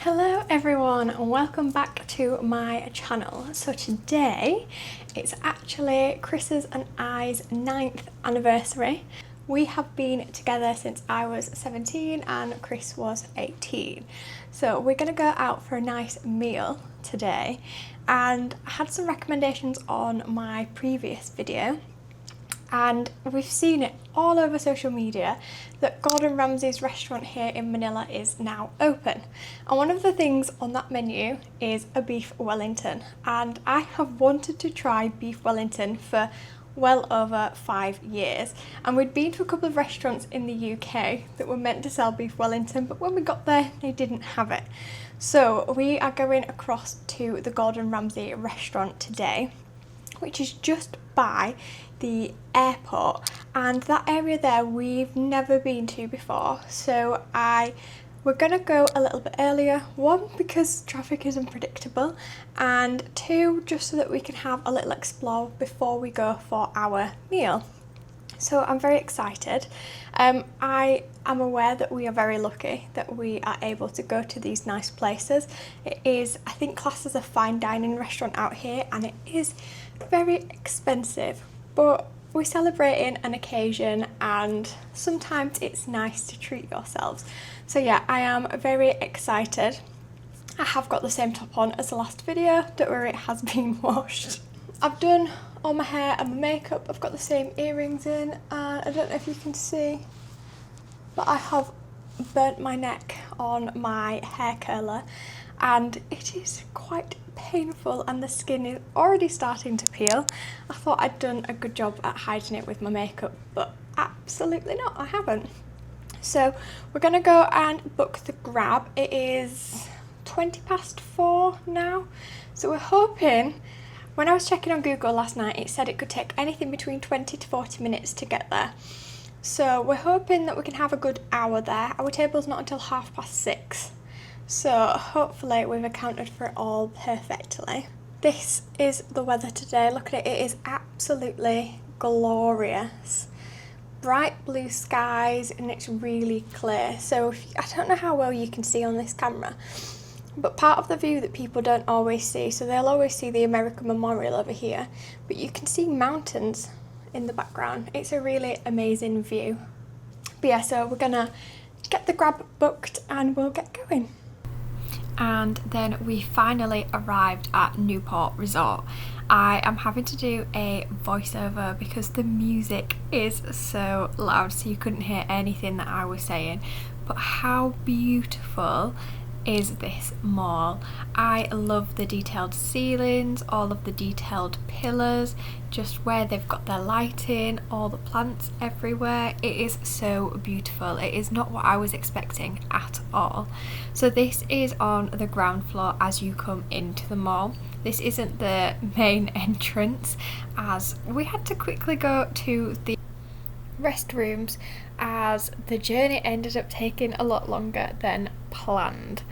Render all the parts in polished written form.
Hello everyone and welcome back to my channel. So today it's actually Chris's and I's 9th anniversary. We have been together since I was 17 and Chris was 18. So we're going to go out for a nice meal today, and I had some recommendations on my previous video and we've seen it all over social media that Gordon Ramsay's restaurant here in Manila is now open, and one of the things on that menu is a Beef Wellington, and I have wanted to try Beef Wellington for well over 5 years, and we'd been to a couple of restaurants in the UK that were meant to sell Beef Wellington, but when we got there they didn't have it. So we are going across to the Gordon Ramsay restaurant today, which is just by the airport, and that area there we've never been to before. So we're gonna go a little bit earlier, one because traffic is unpredictable, and two just so that we can have a little explore before we go for our meal. So I'm very excited. I am aware that we are very lucky that we are able to go to these nice places. It is, I think, classed as a fine dining restaurant out here, and it is very expensive, but we're celebrating an occasion and sometimes it's nice to treat yourselves. So yeah, I am very excited. I have got the same top on as the last video, don't worry, it has been washed. I've done all my hair and my makeup, I've got the same earrings in, and I don't know if you can see, but I have burnt my neck on my hair curler and it is quite painful and the skin is already starting to peel. I thought I'd done a good job at hiding it with my makeup, but absolutely not, I haven't. So we're gonna go and book the Grab. It is 4:20 now, so we're hoping, when I was checking on Google last night, it said it could take anything between 20 to 40 minutes to get there. So we're hoping that we can have a good hour there. Our table's not until 6:30. So hopefully we've accounted for it all perfectly. This is the weather today. Look at it, it is absolutely glorious. Bright blue skies and it's really clear. So I don't know how well you can see on this camera, but part of the view that people don't always see, so they'll always see the American Memorial over here, but you can see mountains in the background. It's a really amazing view. But yeah, so we're gonna get the Grab booked and we'll get going. And then we finally arrived at Newport Resort. I am having to do a voiceover because the music is so loud, so you couldn't hear anything that I was saying. But how beautiful is this mall? I love the detailed ceilings, all of the detailed pillars, just where they've got their lighting, all the plants everywhere. It is so beautiful. It is not what I was expecting at all. So this is on the ground floor as you come into the mall. This isn't the main entrance, as we had to quickly go to the restrooms as the journey ended up taking a lot longer than planned.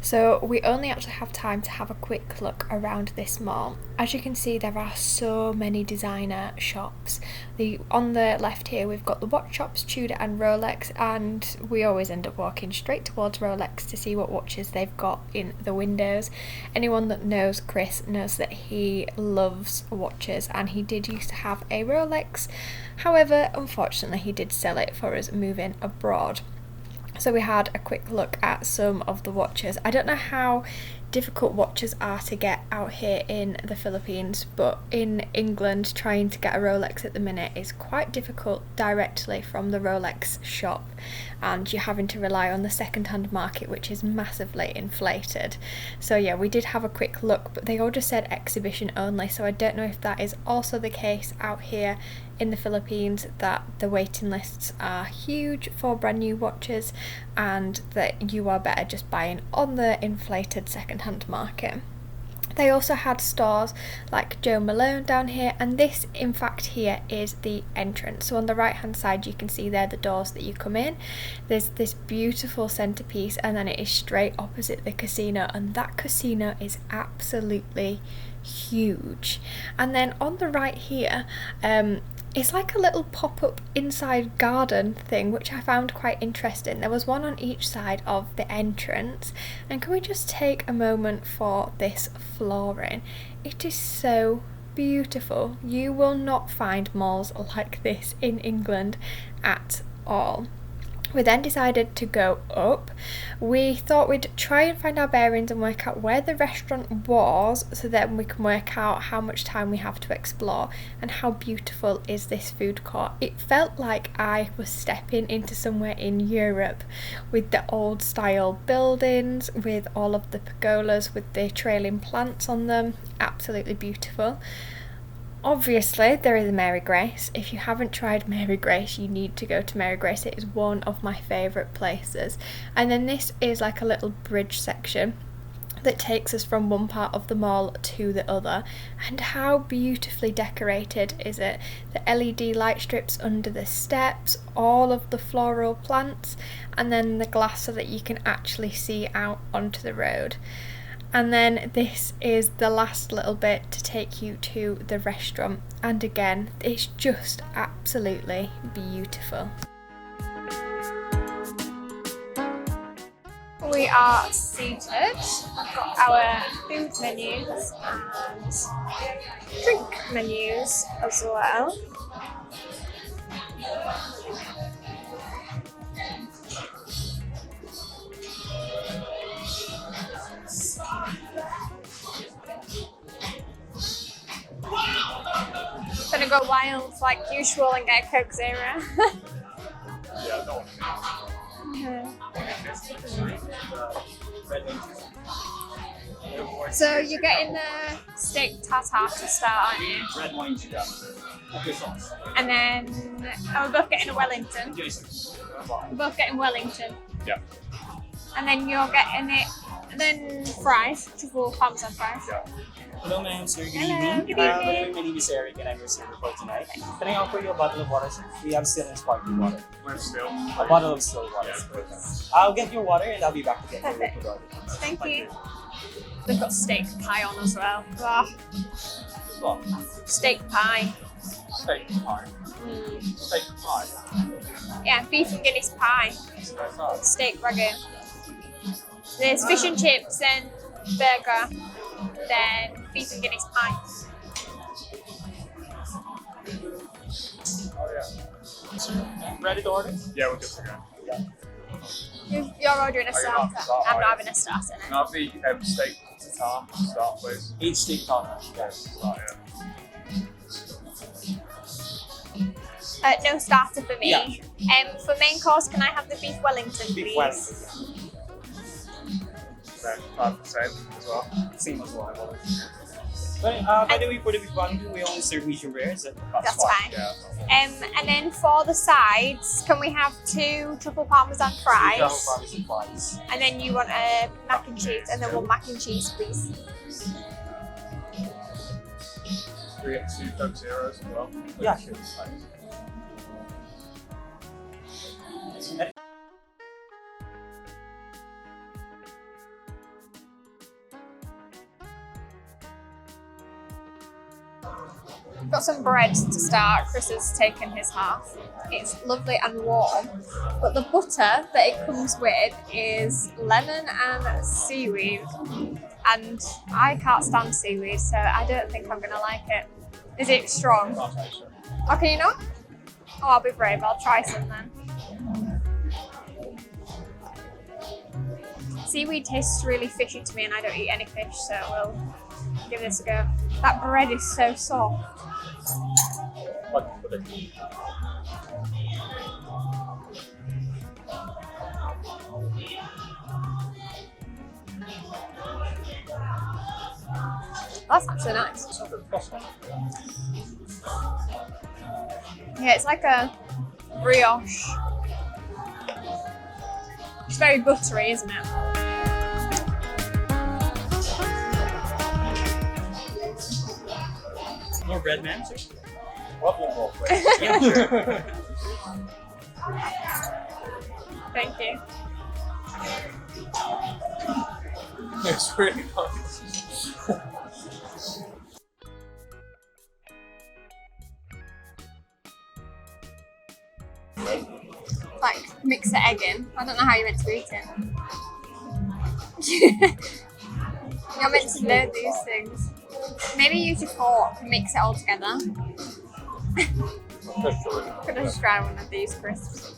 So we only actually have time to have a quick look around this mall. As you can see, there are so many designer shops. On the left here we've got the watch shops, Tudor and Rolex, and we always end up walking straight towards Rolex to see what watches they've got in the windows. Anyone that knows Chris knows that he loves watches, and he did used to have a Rolex. However, unfortunately he did sell it for us moving abroad. So we had a quick look at some of the watches. I don't know how difficult watches are to get out here in the Philippines, but in England trying to get a Rolex at the minute is quite difficult directly from the Rolex shop, and you're having to rely on the second-hand market, which is massively inflated. So yeah, we did have a quick look, but they all just said exhibition only, so I don't know if that is also the case out here in the Philippines, that the waiting lists are huge for brand new watches and that you are better just buying on the inflated second-hand market. They also had stores like Joe Malone down here, and this in fact here is the entrance. So on the right hand side you can see there the doors that you come in. There's this beautiful centerpiece, and then it is straight opposite the casino, and that casino is absolutely huge. And then on the right here It's like a little pop-up inside garden thing, which I found quite interesting. There was one on each side of the entrance, and can we just take a moment for this flooring? It is so beautiful. You will not find malls like this in England at all. We then decided to go up. We thought we'd try and find our bearings and work out where the restaurant was, so then we can work out how much time we have to explore and how beautiful is this food court. It felt like I was stepping into somewhere in Europe, with the old style buildings, with all of the pergolas with the trailing plants on them. Absolutely beautiful. Obviously, there is a Mary Grace. If you haven't tried Mary Grace, you need to go to Mary Grace. It is one of my favourite places. And then this is like a little bridge section that takes us from one part of the mall to the other. And how beautifully decorated is it? The LED light strips under the steps, all of the floral plants, and then the glass so that you can actually see out onto the road. And then this is the last little bit to take you to the restaurant. And again, it's just absolutely beautiful. We are seated. I've got our food menus and drink menus as well. Gonna go wild like usual and get a Coke Zero. So you're getting the steak tartare to start, aren't you? Red wine sugar. Sauce. And then we're both getting a Wellington. We're both getting Wellington. Yeah. And then you're getting it, then fries, truffle parmesan fries. Yeah. Hello ma'am, sir. Good Hello, evening. good evening. My name is Eric and I'm your server for tonight. Can I offer you a bottle of water, sir? We have still and sparkling water. We're still. A bottle of still water. Yes. I'll get your water and I'll be back to get your Perfect. water. Thank you. They've got steak pie on as well. Ah, Well, steak pie. Steak pie. Steak pie. Yeah, beef and Guinness pie. That's us. Steak ragu. There's fish and chips and burger. Then beef and Guinness pie. Oh yeah. ready to order? Yeah, we're good to go. You're ordering a Are you starter. not starter, I'm are not you? having a starter Can now. I have the steak tartare to start, please? Each steak tartare. Yes. Start, yeah. No starter for me. Yeah. For main course, can I have the beef Wellington, Beef please? Wellington. Then 5% as well. Same as well. By the way, for the beef Wellington, we only serve medium rare. That's fine. Yeah. And then for the sides, can we have 2 truffle parmesan fries? And then you want a mac and cheese, and then 1 mac and cheese, please. We get 2 Coke Zeros as well. Yeah, sure. We've got some bread to start. Chris has taken his half. It's lovely and warm, but the butter that it comes with is lemon and seaweed, and I can't stand seaweed, so I don't think I'm gonna like it. Is it strong? Oh, can you not? Oh, I'll be brave. I'll try some then. Seaweed tastes really fishy to me, and I don't eat any fish, so we'll give this a go. That bread is so soft. That's actually nice. Yeah, it's like a brioche. It's very buttery, isn't it? More bread, ma'am, sir? One more, please. Yeah, sure. Thank you. It's really nice. I don't know how you're meant to eat it. You're meant to know these things. Maybe use your fork and mix it all together. Could I just try one of these crisps?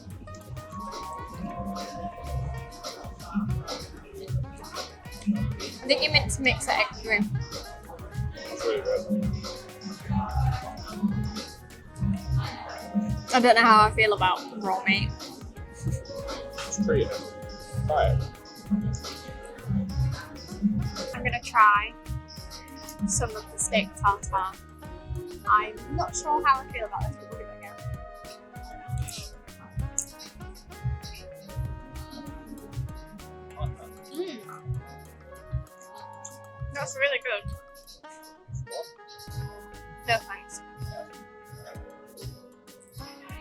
I think you're meant to mix it extra. It's really good. I don't know how I feel about raw meat. It's pretty good. Try it. I'm gonna try some of the steak tartare. I'm not sure how I feel about this, but we'll give it a go. That's really good. No thanks.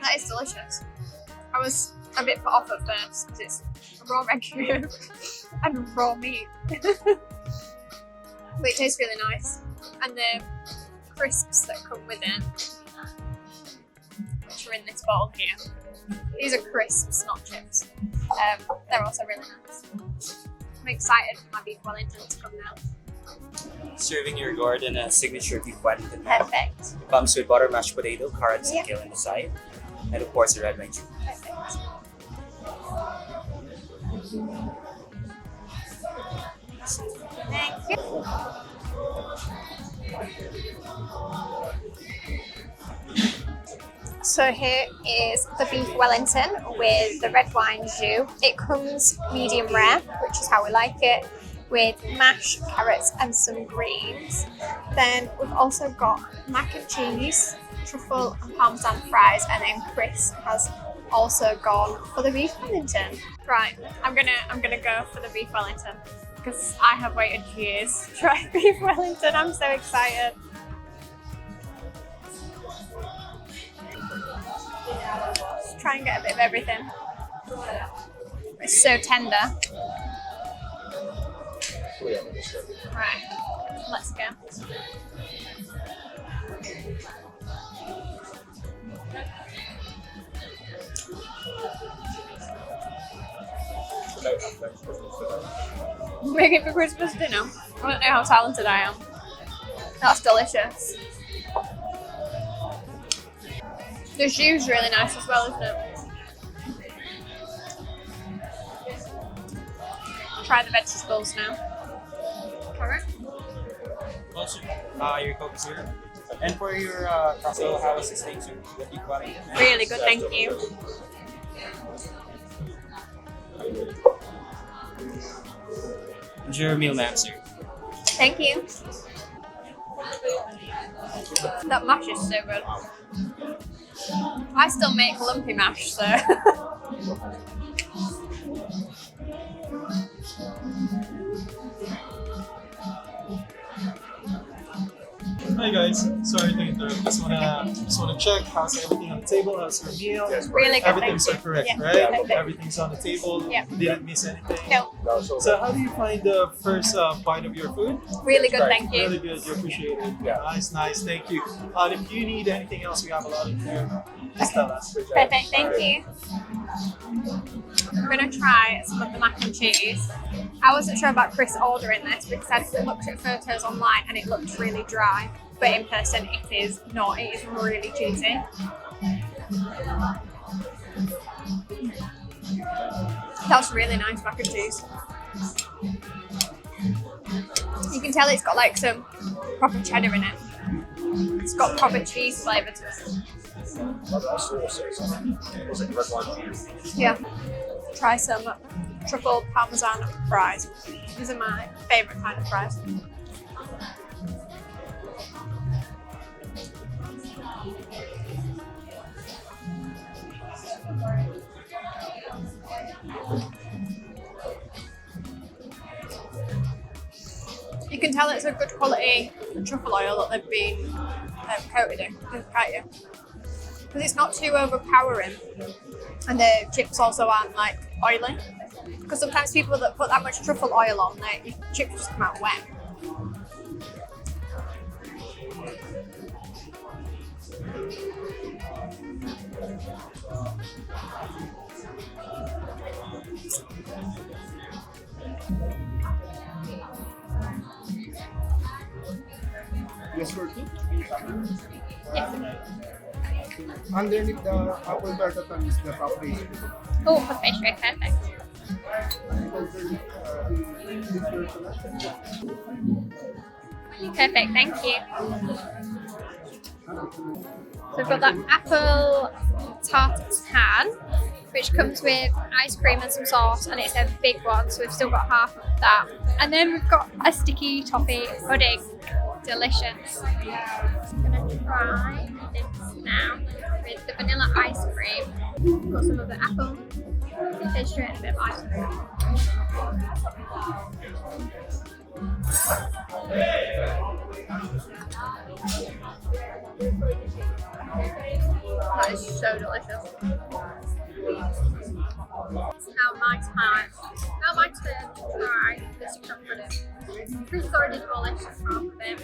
That is delicious. I was a bit put off at first because it's raw regular and raw meat. But it tastes really nice. And the crisps that come with it, which are in this bowl here, these are crisps, not chips. They're also really nice. I'm excited for my Beef Wellington to come now. Serving your Gordon a signature Beef Wellington. Perfect. It comes with butter mashed potato, carrots, Yep. and kale on the side, and of course the red wine juice. Perfect. Thank you. So here is the Beef Wellington with the red wine jus. It comes medium rare, which is how we like it, with mash, carrots and some greens. Then we've also got mac and cheese, truffle and parmesan fries, and then Chris has also gone for the Beef Wellington. Right, I'm gonna go for the Beef Wellington because I have waited years to try Beef Wellington. I'm so excited. Just try and get a bit of everything. It's so tender. Right, let's go. Make it for Christmas dinner. I don't know how talented I am. That's delicious. The jus really nice as well, isn't it? Try the vegetables now. Alright. Also, your Coke Zero. And for your so how was the steak, sir? The Beef Wellington. Really good, thank you. Enjoy your meal, ma'am, sir. Thank you. That mash is so good. I still make lumpy mash, so. Hi guys, sorry to interrupt. Just wanna check how's everything on the table. How's your meal? Yes, Really good, Everything's thank you. correct, Yeah, right? perfect. Everything's on the table. Yeah. Didn't miss anything. No, So how do you find the first bite of your food? really good, thank Really you. good. You appreciate it. Yeah. Nice. Thank you. If you need anything else, we have a lot in here. Just tell us. Perfect, thank you. I'm gonna try some of the mac and cheese. I wasn't sure about Chris ordering this because I looked at photos online and it looked really dry, but in person it is not. It is really juicy. That's really nice mac and cheese. You can tell it's got like some proper cheddar in it. It's got proper cheese flavour to it. Yeah. Try some truffle parmesan fries. These are my favourite kind of fries. You can tell it's a good quality truffle oil that they've been coated in, because it's not too overpowering, and the chips also aren't like oily. Because sometimes people that put that much truffle oil on, their chips just come out wet. Yes, for two. Yes. Underneath the apple tartatan is the top pastry. Oh, for pastry, perfect. Perfect, thank you. So we've got that apple tartatan, which comes with ice cream and some sauce, and it's a big one, so we've still got half of that. And then we've got a sticky toffee pudding. Delicious. I'm gonna try this now with the vanilla ice cream. Got some of the apple pastry and a bit of ice cream. That is so delicious. Now my turn to try this chocolate pudding. Chris has already demolished half of it,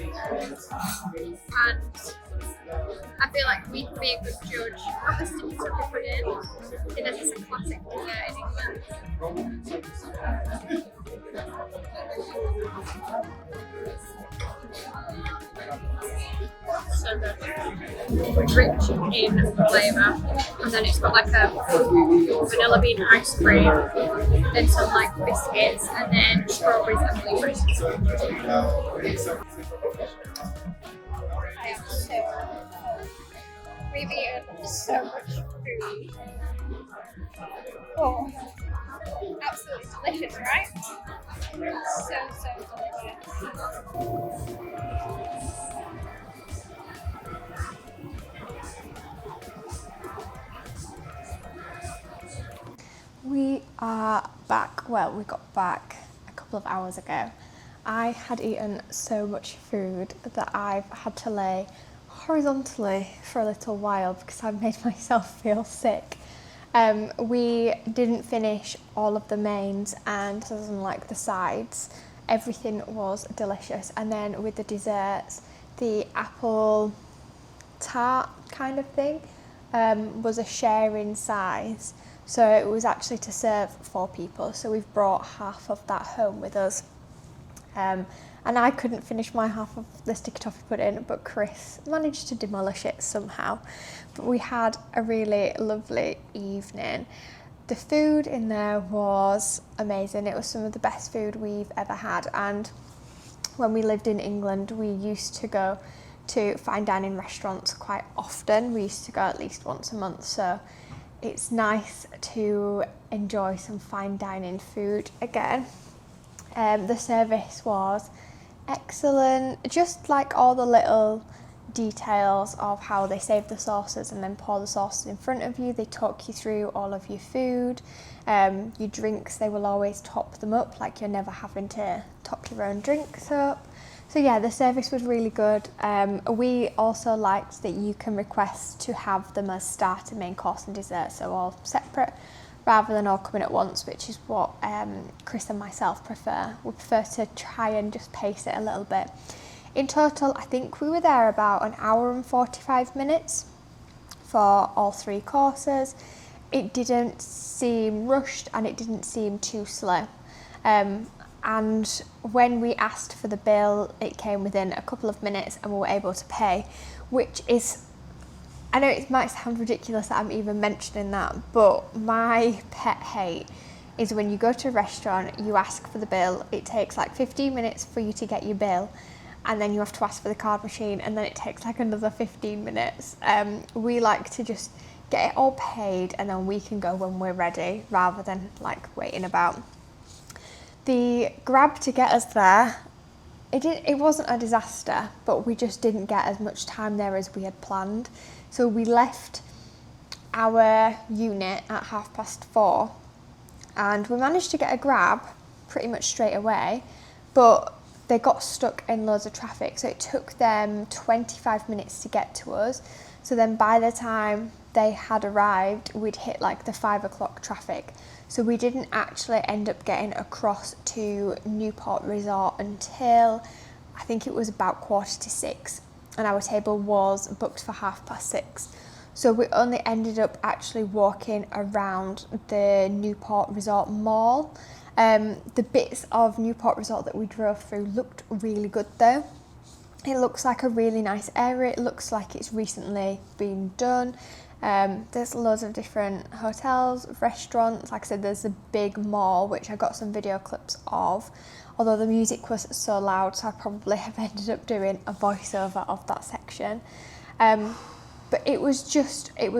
and I feel like we can be a good judge of the sticky toffee pudding, and this is a classic dessert in England. So good. Rich in flavour, and then it's got like a vanilla bean ice cream, then some like biscuits, and then strawberries and blueberries. I am so we've eaten so much food. Oh, absolutely delicious, right? So delicious. We are back. Well, we got back a couple of hours ago. I had eaten so much food that I've had to lay horizontally for a little while because I made myself feel sick. We didn't finish all of the mains, and other than like the sides, everything was delicious. And then with the desserts, the apple tart kind of thing was a sharing size. So it was actually to serve 4 people. So we've brought half of that home with us. And I couldn't finish my half of the sticky toffee pudding, but Chris managed to demolish it somehow. But we had a really lovely evening. The food in there was amazing. It was some of the best food we've ever had. And when we lived in England, we used to go to fine dining restaurants quite often. We used to go at least once a month. So it's nice to enjoy some fine dining food again. The service was excellent, just like all the little details of how they save the sauces and then pour the sauces in front of you. They talk you through all of your food, your drinks, they will always top them up, like you're never having to top your own drinks up. So yeah, the service was really good. We also liked that you can request to have them as starter, main course and dessert, so all separate rather than all coming at once, which is what Chris and myself prefer. We prefer to try and just pace it a little bit. In total, I think we were there about an hour and 45 minutes for all 3 courses. It didn't seem rushed and it didn't seem too slow. And when we asked for the bill, it came within a couple of minutes and we were able to pay, which is, I know it might sound ridiculous that I'm even mentioning that, but my pet hate is when you go to a restaurant, you ask for the bill, it takes like 15 minutes for you to get your bill, and then you have to ask for the card machine, and then it takes like another 15 minutes. We like to just get it all paid and then we can go when we're ready, rather than like waiting about. The Grab to get us there, it wasn't a disaster, but we just didn't get as much time there as we had planned. So we left our unit at 4:30, and we managed to get a Grab pretty much straight away, but they got stuck in loads of traffic, so it took them 25 minutes to get to us. So then by the time they had arrived, we'd hit like the 5 o'clock traffic. So we didn't actually end up getting across to Newport Resort until I think it was about 5:45, and our table was booked for 6:30. So we only ended up actually walking around the Newport Resort Mall. The bits of Newport Resort that we drove through looked really good though. It looks like a really nice area. It looks like it's recently been done. There's loads of different hotels, restaurants. Like I said, there's a big mall, which I got some video clips of. Although the music was so loud, so I probably have ended up doing a voiceover of that section. But it was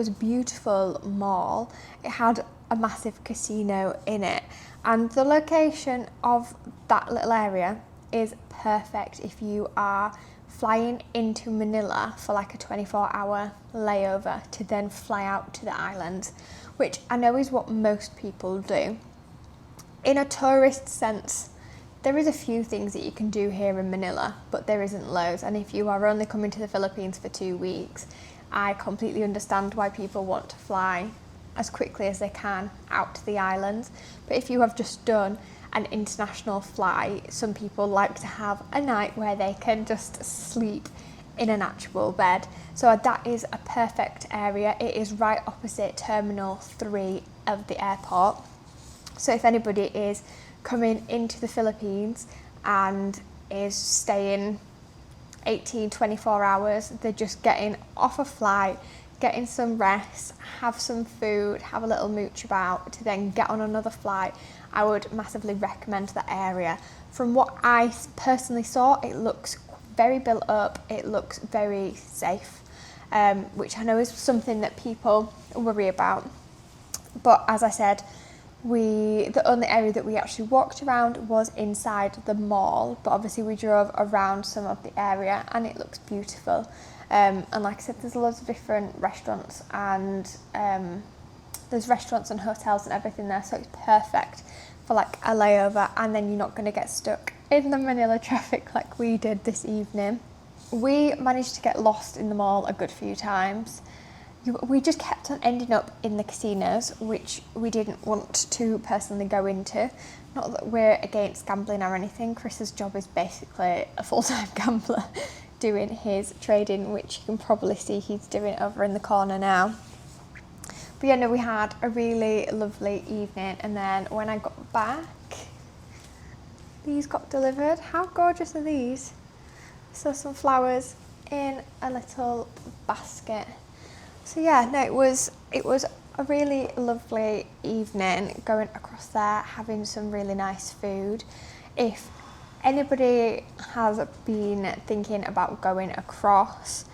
a beautiful mall. It had a massive casino in it. And the location of that little area is perfect if you are flying into Manila for like a 24-hour layover to then fly out to the islands, which I know is what most people do. In a tourist sense, there is a few things that you can do here in Manila, but there isn't loads. And if you are only coming to the Philippines for 2 weeks, I completely understand why people want to fly as quickly as they can out to the islands. But if you have just done an international flight, some people like to have a night where they can just sleep in an actual bed. So that is a perfect area. It is right opposite Terminal 3 of the airport. So if anybody is coming into the Philippines and is staying 18-24 hours, they're just getting off a flight, getting some rest, have some food, have a little mooch about to then get on another flight, I would massively recommend that area. From what I personally saw, it looks very built up, it looks very safe, which I know is something that people worry about. But as I said, the only area that we actually walked around was inside the mall, but obviously we drove around some of the area and it looks beautiful. And like I said, there's loads of different restaurants and there's restaurants and hotels and everything there, so it's perfect for like a layover, and then you're not going to get stuck in the Manila traffic like we did this evening. We managed to get lost in the mall a good few times. We just kept on ending up in the casinos, which we didn't want to personally go into. Not that we're against gambling or anything. Chris's job is basically a full-time gambler doing his trading, which you can probably see he's doing over in the corner now. But yeah, no, we had a really lovely evening, and then when I got back, these got delivered. How gorgeous are these? So some flowers in a little basket. So yeah, no, it was a really lovely evening going across there, having some really nice food. If anybody has been thinking about going across,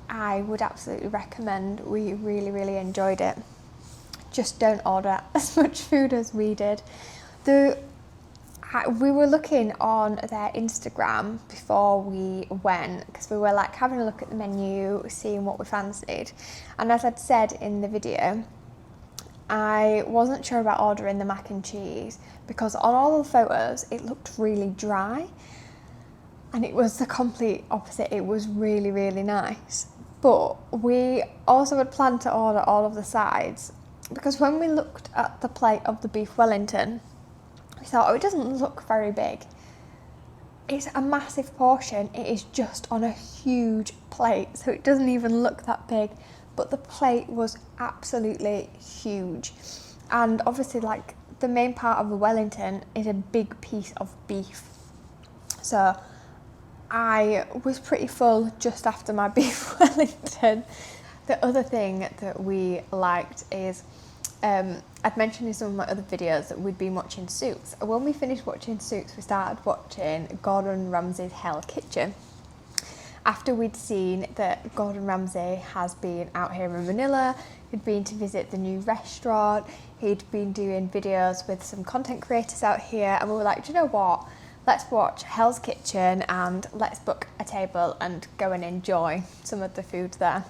I would absolutely recommend. We really, really enjoyed it. Just don't order as much food as we did. We were looking on their Instagram before we went, because we were like having a look at the menu, seeing what we fancied. And as I'd said in the video, I wasn't sure about ordering the mac and cheese because on all the photos it looked really dry, and it was the complete opposite. It was really, really nice. But we also had planned to order all of the sides, because when we looked at the plate of the Beef Wellington, we thought, oh, it doesn't look very big. It's a massive portion. It is just on a huge plate, so it doesn't even look that big. But the plate was absolutely huge. And obviously, like, the main part of the Wellington is a big piece of beef. So I was pretty full just after my Beef Wellington. The other thing that we liked is, I'd mentioned in some of my other videos that we'd been watching Suits. When we finished watching Suits, we started watching Gordon Ramsay's Hell Kitchen. After we'd seen that Gordon Ramsay has been out here in Manila, he'd been to visit the new restaurant, he'd been doing videos with some content creators out here, and we were like, do you know what? Let's watch Hell's Kitchen and let's book a table and go and enjoy some of the food there.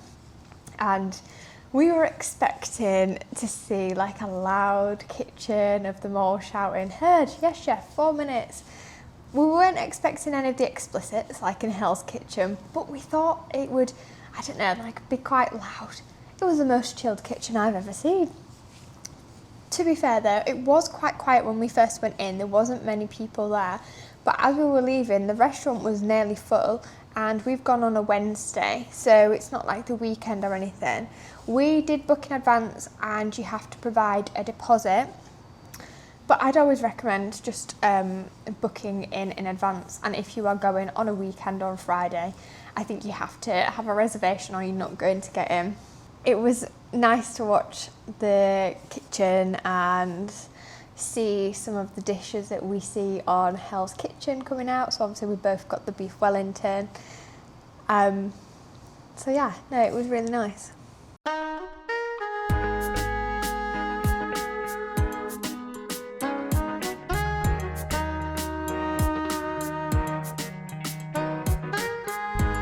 And we were expecting to see like a loud kitchen of them all shouting, "Heard, yes chef, 4 minutes." We weren't expecting any of the explicits like in Hell's Kitchen, but we thought it would, I don't know, like be quite loud. It was the most chilled kitchen I've ever seen. To be fair though, it was quite quiet when we first went in. There wasn't many people there, but But as we were leaving, the restaurant was nearly full, and we've gone on a Wednesday, so it's not like the weekend or anything. We did book in advance and you have to provide a deposit, but I'd always recommend just booking in advance, and if you are going on a weekend or a Friday, I think you have to have a reservation or you're not going to get in. It was nice to watch the kitchen and see some of the dishes that we see on Hell's Kitchen coming out. So obviously we both got the Beef Wellington. So yeah, no, it was really nice.